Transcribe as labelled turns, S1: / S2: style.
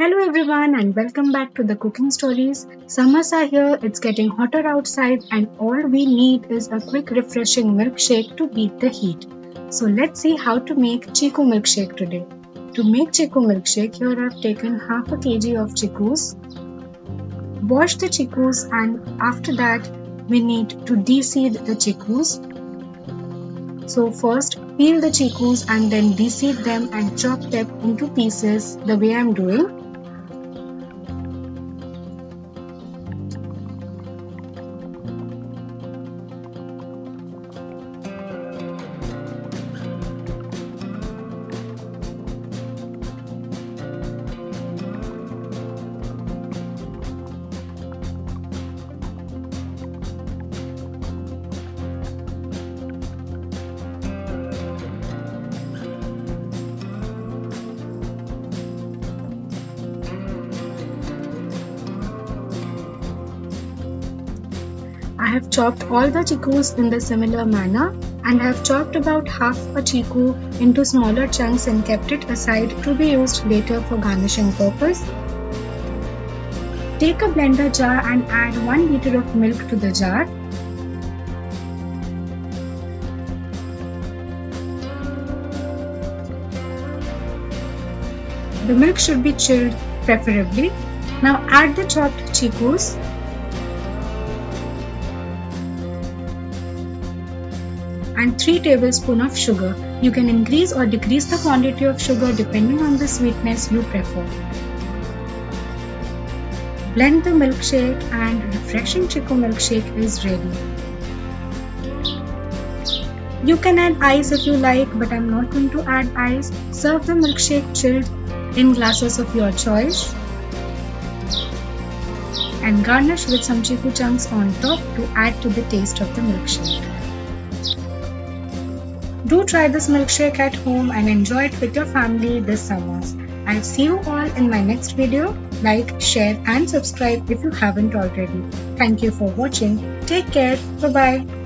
S1: Hello everyone and welcome back to the cooking stories. Summers are here, it's getting hotter outside and all we need is a quick refreshing milkshake to beat the heat. So let's see how to make Chikoo Milkshake today. To make Chikoo Milkshake, here I've taken half a kg of chikoos. Wash the chikoos and after that we need to de-seed the chikoos. So first peel the chikoos and then de-seed them and chop them into pieces the way I'm doing. I have chopped all the chikoos in the similar manner and have chopped about half a chikoo into smaller chunks and kept it aside to be used later for garnishing purpose. Take a blender jar and add 1 liter of milk to the jar. The milk should be chilled preferably. Now add the chopped chikoos. And 3 tablespoons of sugar. You can increase or decrease the quantity of sugar depending on the sweetness you prefer. Blend the milkshake and refreshing Chikoo milkshake is ready. You can add ice if you like, but I'm not going to add ice. Serve the milkshake chilled in glasses of your choice. And garnish with some chikoo chunks on top to add to the taste of the milkshake. Do try this milkshake at home and enjoy it with your family this summer. I'll see you all in my next video. Like, share and subscribe if you haven't already. Thank you for watching. Take care. Bye-bye.